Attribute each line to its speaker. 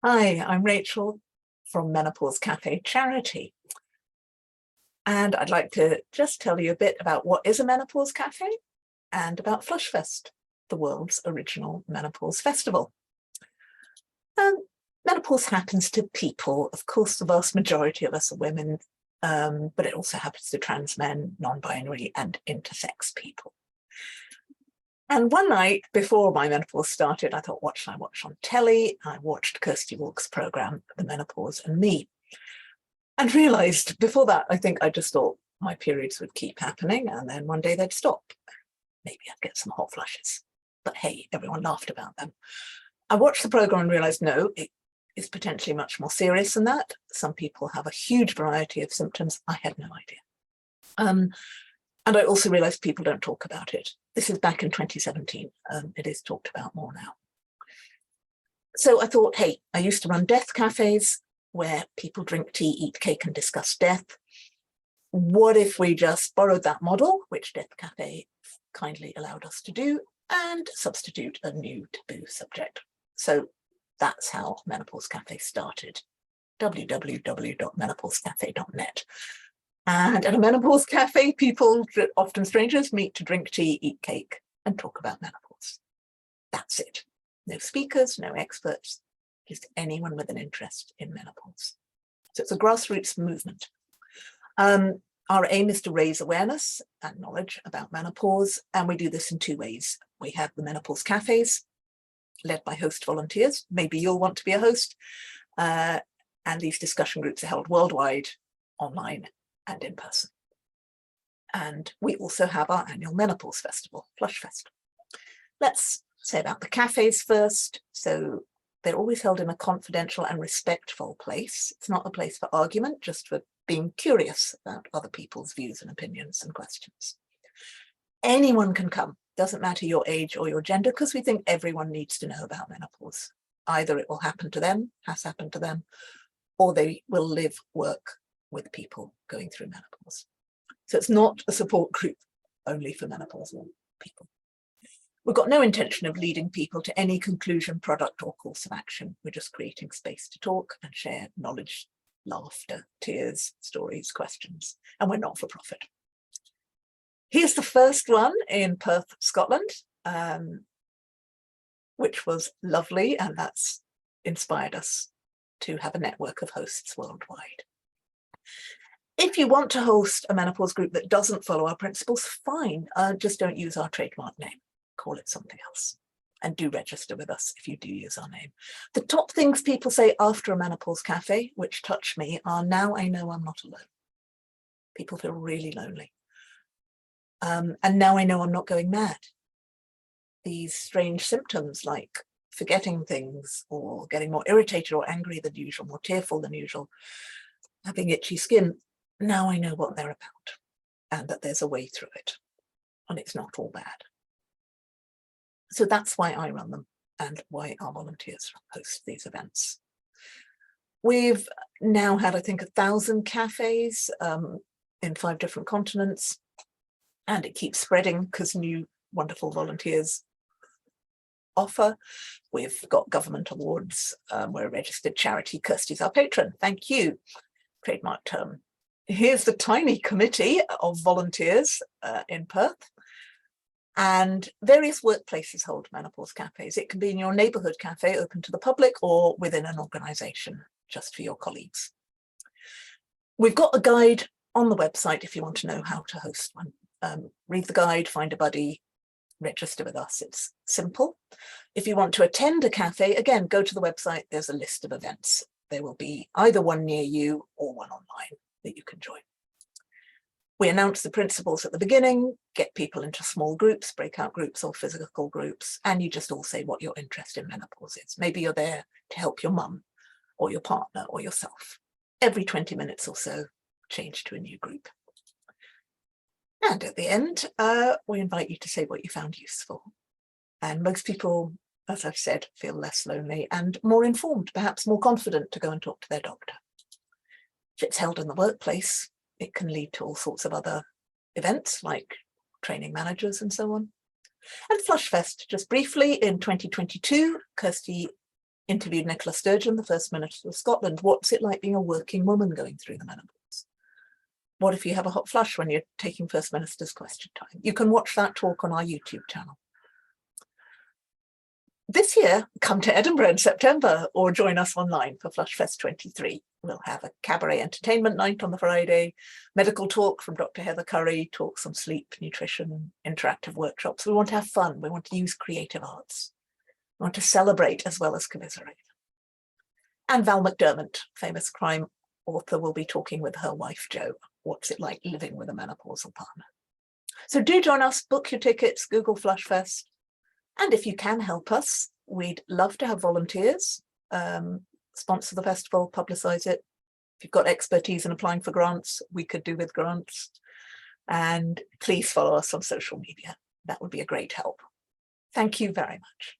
Speaker 1: Hi, I'm Rachel from Menopause Cafe charity. And I'd like to just tell you a bit about what is a Menopause Cafe and about Flushfest, the world's original menopause festival. Menopause happens to people. Of course, the vast majority of us are women, but it also happens to trans men, non-binary and intersex people. And one night before my menopause started, I thought, what should I watch on telly? I watched Kirsty Walk's program, The Menopause and Me, and realized before that, I think I just thought my periods would keep happening and then one day they'd stop. Maybe I'd get some hot flushes, but hey, everyone laughed about them. I watched the program and realized, no, it is potentially much more serious than that. Some people have a huge variety of symptoms. I had no idea. And I also realized people don't talk about it. This is back in 2017. It is talked about more now. So I thought, hey, I used to run death cafes where people drink tea, eat cake and discuss death. What if we just borrowed that model, which Death Cafe kindly allowed us to do, and substitute a new taboo subject? So that's how Menopause Cafe started, www.menopausecafe.net. And at a menopause cafe, people, often strangers, meet to drink tea, eat cake, and talk about menopause. That's it. No speakers, no experts, just anyone with an interest in menopause. So it's a grassroots movement. Our aim is to raise awareness and knowledge about menopause, and we do this in two ways. We have the Menopause Cafes, led by host volunteers. Maybe you'll want to be a host. And these discussion groups are held worldwide, online and in person. And we also have our annual Menopause Festival, Flushfest. Let's say about the cafes first. So they're always held in a confidential and respectful place. It's not a place for argument, just for being curious about other people's views and opinions and questions. Anyone can come, doesn't matter your age or your gender, because we think everyone needs to know about menopause. Either it will happen to them, has happened to them, or they will live, work with people going through menopause. So it's not a support group only for menopausal people. We've got no intention of leading people to any conclusion, product or course of action. We're just creating space to talk and share knowledge, laughter, tears, stories, questions, and we're not for profit. Here's the first one in Perth, Scotland, which was lovely, and that's inspired us to have a network of hosts worldwide. If you want to host a menopause group that doesn't follow our principles, fine, just don't use our trademark name, call it something else, and do register with us if you do use our name. The top things people say after a menopause cafe, which touch me, are now I know I'm not alone. People feel really lonely. And now I know I'm not going mad. These strange symptoms like forgetting things or getting more irritated or angry than usual, more tearful than usual, having itchy skin, now I know what they're about and that there's a way through it and it's not all bad. So that's why I run them and why our volunteers host these events. We've now had, I think, 1,000 cafes in 5 different continents, and it keeps spreading because new wonderful volunteers offer. We've got government awards. We're a registered charity. Kirsty's our patron. Thank you. Trademark term. Here's the tiny committee of volunteers in Perth. And various workplaces hold menopause cafes. It can be in your neighbourhood cafe open to the public or within an organisation just for your colleagues. We've got a guide on the website if you want to know how to host one. Read the guide, find a buddy, register with us. It's simple. If you want to attend a cafe, again, go to the website. There's a list of events. There will be either one near you or one online that you can join. We announce the principles at the beginning, get people into small groups, breakout groups or physical groups, and you just all say what your interest in menopause is. Maybe you're there to help your mum or your partner or yourself. Every 20 minutes or so, change to a new group. And at the end, we invite you to say what you found useful. And most people, as I've said, feel less lonely and more informed, perhaps more confident to go and talk to their doctor. If it's held in the workplace, it can lead to all sorts of other events like training managers and so on. And Flushfest, just briefly, in 2022, Kirsty interviewed Nicola Sturgeon, the First Minister of Scotland. What's it like being a working woman going through the menopause? What if you have a hot flush when you're taking First Minister's question time? You can watch that talk on our YouTube channel. This year, come to Edinburgh in September or join us online for Flushfest 23. We'll have a cabaret entertainment night on the Friday, medical talk from Dr. Heather Curry, talks on sleep, nutrition, interactive workshops. We want to have fun. We want to use creative arts. We want to celebrate as well as commiserate. And Val McDermott, famous crime author, will be talking with her wife, Jo. What's it like living with a menopausal partner? So do join us, book your tickets, Google Flushfest. And if you can help us, we'd love to have volunteers, sponsor the festival, publicise it. If you've got expertise in applying for grants, we could do with grants. And please follow us on social media. That would be a great help. Thank you very much.